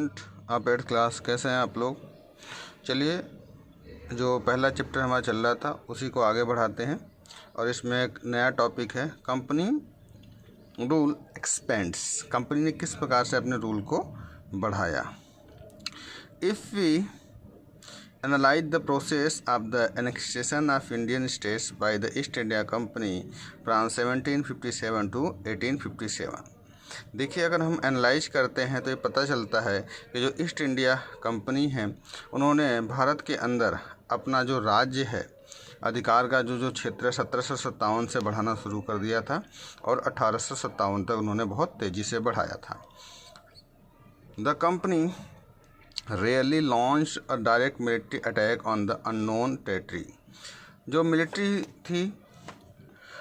Student आप 8th class, कैसे हैं आप लोग। चलिए, जो पहला चैप्टर हमारा चल रहा था उसी को आगे बढ़ाते हैं और इसमें एक नया टॉपिक है कंपनी रूल एक्सपेंड्स। कंपनी ने किस प्रकार से अपने रूल को बढ़ाया। If we analyse the process of the annexation of Indian states by the East India Company from 1757 to 1857। देखिए, अगर हम एनालाइज करते हैं तो ये पता चलता है कि जो ईस्ट इंडिया कंपनी है उन्होंने भारत के अंदर अपना जो राज्य है, अधिकार का जो क्षेत्र 1757 से बढ़ाना शुरू कर दिया था और 1857 तक उन्होंने बहुत तेज़ी से बढ़ाया था। The company rarely launch a direct military attack on the unknown territory. जो मिलिट्री थी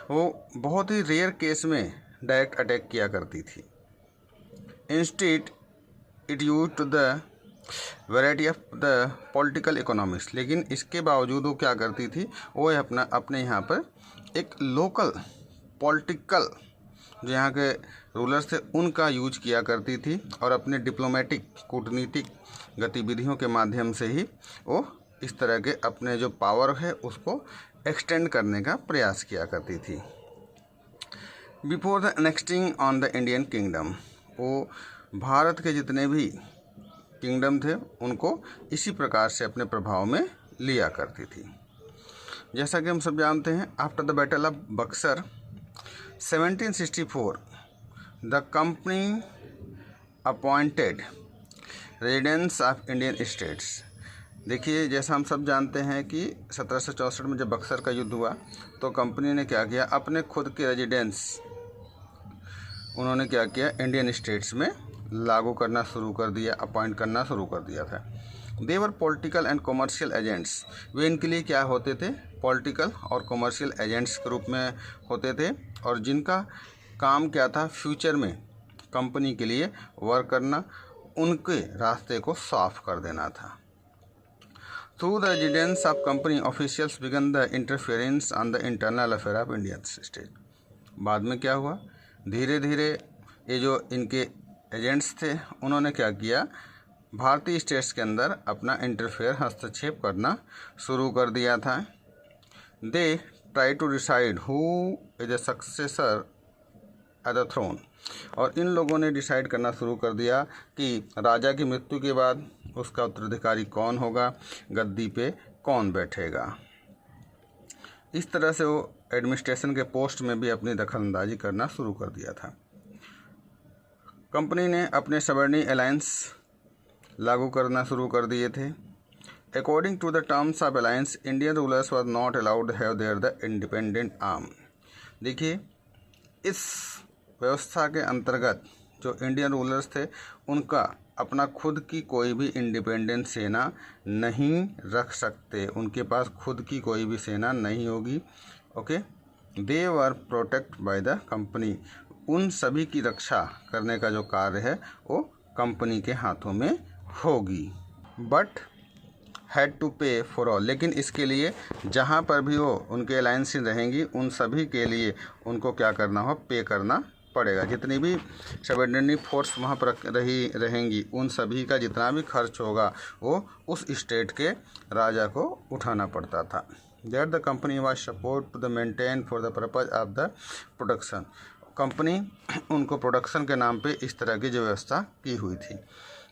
वो बहुत ही रेयर केस में डायरेक्ट अटैक किया करती थी। Instead it use to the variety of the political economics. लेकिन इसके बावजूद वो क्या करती थी, वो अपने यहाँ पर एक लोकल पॉलिटिकल जो यहाँ के रूलर्स थे उनका यूज किया करती थी और अपने डिप्लोमेटिक कूटनीतिक गतिविधियों के माध्यम से ही वो इस तरह के अपने जो पावर है उसको एक्सटेंड करने का प्रयास किया करती थी। Before the enacting on the Indian kingdom, वो भारत के जितने भी किंगडम थे उनको इसी प्रकार से अपने प्रभाव में लिया करती थी। जैसा कि हम सब जानते हैं, after the battle of Buxar 1764 the company appointed residents of Indian states. देखिए, जैसा हम सब जानते हैं कि 1764 में जब बक्सर का युद्ध हुआ तो कंपनी ने क्या किया, अपने खुद के रेजिडेंस उन्होंने क्या किया, इंडियन स्टेट्स में लागू करना शुरू कर दिया, अपॉइंट करना शुरू कर दिया था। दे वर पॉलिटिकल एंड कॉमर्शियल एजेंट्स। वे इनके लिए क्या होते थे, पॉलिटिकल और कॉमर्शियल एजेंट्स के रूप में होते थे और जिनका काम क्या था, फ्यूचर में कंपनी के लिए वर्क करना, उनके रास्ते को साफ कर देना था। Through the residence of company officials began the interference on the internal affair of Indian state. बाद में क्या हुआ, धीरे धीरे ये जो इनके एजेंट्स थे उन्होंने क्या किया, भारतीय स्टेट्स के अंदर अपना इंटरफेयर हस्तक्षेप करना शुरू कर दिया था। They try to decide who is the successor at the throne. और इन लोगों ने डिसाइड करना शुरू कर दिया कि राजा की मृत्यु के बाद उसका उत्तराधिकारी कौन होगा, गद्दी पे कौन बैठेगा। इस तरह से वो एडमिनिस्ट्रेशन के पोस्ट में भी अपनी दखलंदाजी करना शुरू कर दिया था। कंपनी ने अपने सबर्नी अलायंस लागू करना शुरू कर दिए थे। According to the terms of alliance, Indian rulers was not allowed have their the independent arm. देखिए, इस व्यवस्था के अंतर्गत जो इंडियन रूलर्स थे उनका अपना खुद की कोई भी इंडिपेंडेंट सेना नहीं रख सकते, उनके पास खुद की कोई भी सेना नहीं होगी। Okay, they were protect by the company. उन सभी की रक्षा करने का जो कार्य है वो कंपनी के हाथों में होगी। बट हैड टू पे फॉर ऑल। लेकिन इसके लिए जहाँ पर भी वो उनके अलायंस रहेंगी उन सभी के लिए उनको क्या करना हो, पे करना पड़ेगा। जितनी भी सबऑर्डिनेट फोर्स वहाँ पर रहेंगी उन सभी का जितना भी खर्च होगा वो उस स्टेट के राजा को उठाना पड़ता था। That the company was support to the maintain for the purpose of the production. Company उनको प्रोडक्शन के नाम पे इस तरह की जो व्यवस्था की हुई थी।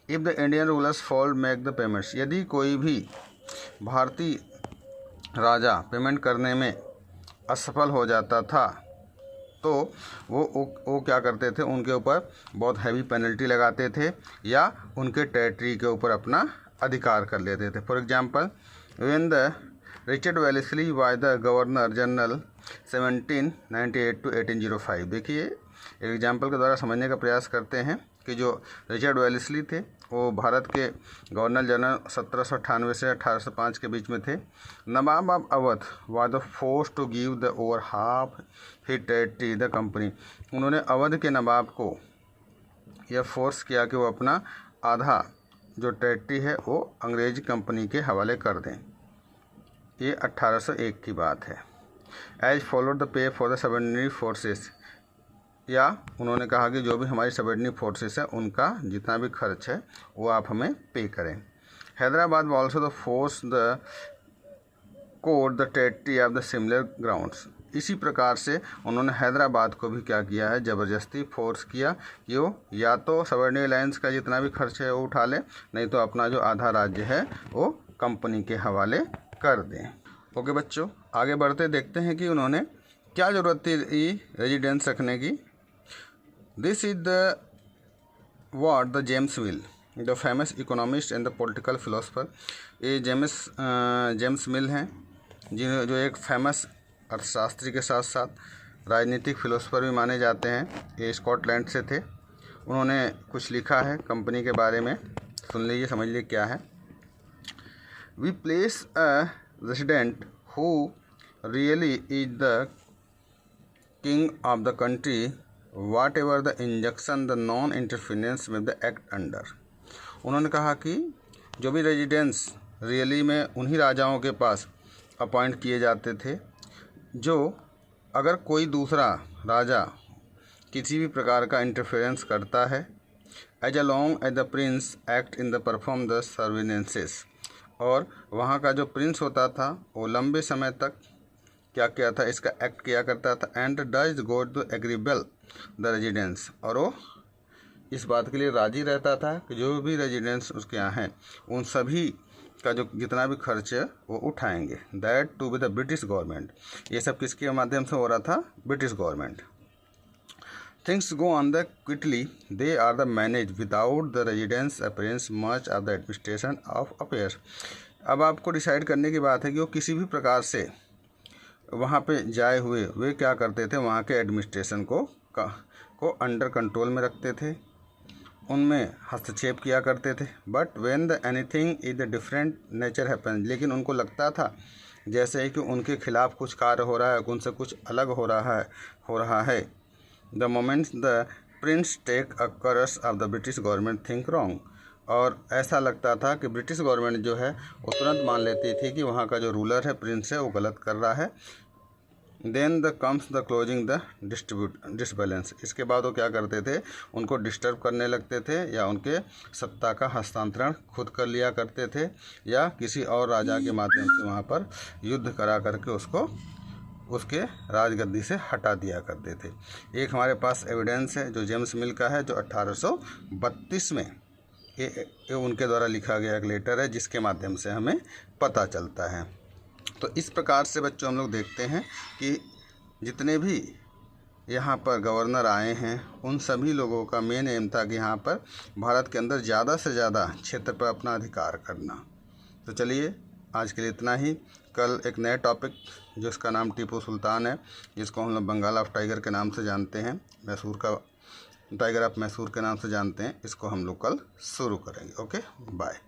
If the Indian rulers fall make the payments. यदि कोई भी भारतीय राजा पेमेंट करने में असफल हो जाता था तो वो क्या करते थे, उनके ऊपर बहुत हैवी पेनल्टी लगाते थे या उनके टेरिटरी के ऊपर अपना अधिकार कर लेते थे। For example, when the Richard Wellesley was the governor general 1798 to 1805। देखिए, एग्जाम्पल के द्वारा समझने का प्रयास करते हैं कि जो रिचर्ड वेलेस्ली थे वो भारत के गवर्नर जनरल 1798 से 1805 के बीच में थे। Nawab of Awadh was the force to give the over half his territory the company. उन्होंने अवध के नवाब को यह फोर्स किया कि वो अपना आधा जो टेरिटरी है वो अंग्रेज कंपनी के हवाले कर दें। ये 1801 की बात है। As followed the pay for the subordinate forces. या उन्होंने कहा कि जो भी हमारी सबऑर्डिनेट फोर्सेस है उनका जितना भी खर्च है वो आप हमें पे करें। Hyderabad also the force the code the territory of the similar grounds. इसी प्रकार से उन्होंने हैदराबाद को भी क्या किया है, ज़बरदस्ती फोर्स किया कि वो या तो सबऑर्डिनेट अलायंस का जितना भी खर्च है वो उठा ले, नहीं तो अपना जो आधा राज्य है वो कंपनी के हवाले कर दें। ओके बच्चों, आगे बढ़ते देखते हैं कि उन्होंने क्या ज़रूरत थी रेजिडेंस रखने की। This is the what the James Mill, the famous economist and the political philosopher। ये जेम्स मिल हैं जो एक फेमस अर्थशास्त्री के साथ साथ राजनीतिक फिलोसफर भी माने जाते हैं। ये स्कॉटलैंड से थे। उन्होंने कुछ लिखा है कंपनी के बारे में, सुन लीजिए, समझ लीजिए क्या है। We place a resident who really is the king of the country whatever the injunction the non interference with the act under. उन्होंने कहा कि जो भी रेजिडेंस रियली में उन्हीं राजाओं के पास अपॉइंट किए जाते थे जो अगर कोई दूसरा राजा किसी भी प्रकार का इंटरफेरेंस करता है, as a long as the prince act in the perform the सर्विनेंसेस, और वहाँ का जो प्रिंस होता था वो लंबे समय तक क्या किया था, इसका एक्ट किया करता था। एंड डज गोड टू एग्रीबल द रेजिडेंस, और वो इस बात के लिए राजी रहता था कि जो भी रेजिडेंस उसके यहाँ हैं उन सभी का जो जितना भी खर्च है वो उठाएंगे। That to be the British government. ये सब किसके माध्यम से हो रहा था, British government. Things go on the quickly, they are the manage without the residence appearance much of the administration of affairs. अब आपको डिसाइड करने की बात है कि वो किसी भी प्रकार से वहाँ पे जाए हुए वे क्या करते थे, वहाँ के एडमिनिस्ट्रेशन को अंडर कंट्रोल में रखते थे, उनमें हस्तक्षेप किया करते थे। But when the anything is the different nature happen, लेकिन उनको लगता था जैसे कि उनके खिलाफ कुछ कार्य हो रहा है, उनसे कुछ अलग हो रहा है। The moment the prince take a curse of the British government think wrong, और ऐसा लगता था कि ब्रिटिश गवर्नमेंट जो है वो तुरंत मान लेती थी कि वहाँ का जो रूलर है, प्रिंस है, वो गलत कर रहा है। Then the comes the closing the disbalance. इसके बाद वो क्या करते थे, उनको डिस्टर्ब करने लगते थे या उनके सत्ता का हस्तांतरण खुद कर लिया करते थे, या किसी और राजा के माध्यम से वहाँ पर युद्ध करा करके उसको उसके राजगद्दी से हटा दिया करते थे। एक हमारे पास एविडेंस है जो जेम्स मिल का है, जो 1832 में ये उनके द्वारा लिखा गया एक लेटर है जिसके माध्यम से हमें पता चलता है। तो इस प्रकार से बच्चों हम लोग देखते हैं कि जितने भी यहाँ पर गवर्नर आए हैं उन सभी लोगों का मेन एम था कि यहाँ पर भारत के अंदर ज़्यादा से ज़्यादा क्षेत्र पर अपना अधिकार करना। तो चलिए आज के लिए इतना ही। कल एक नए टॉपिक जिसका नाम टीपू सुल्तान है, जिसको हम लोग बंगाल ऑफ टाइगर के नाम से जानते हैं, मैसूर का टाइगर ऑफ मैसूर के नाम से जानते हैं, इसको हम लोग कल शुरू करेंगे। Okay, bye.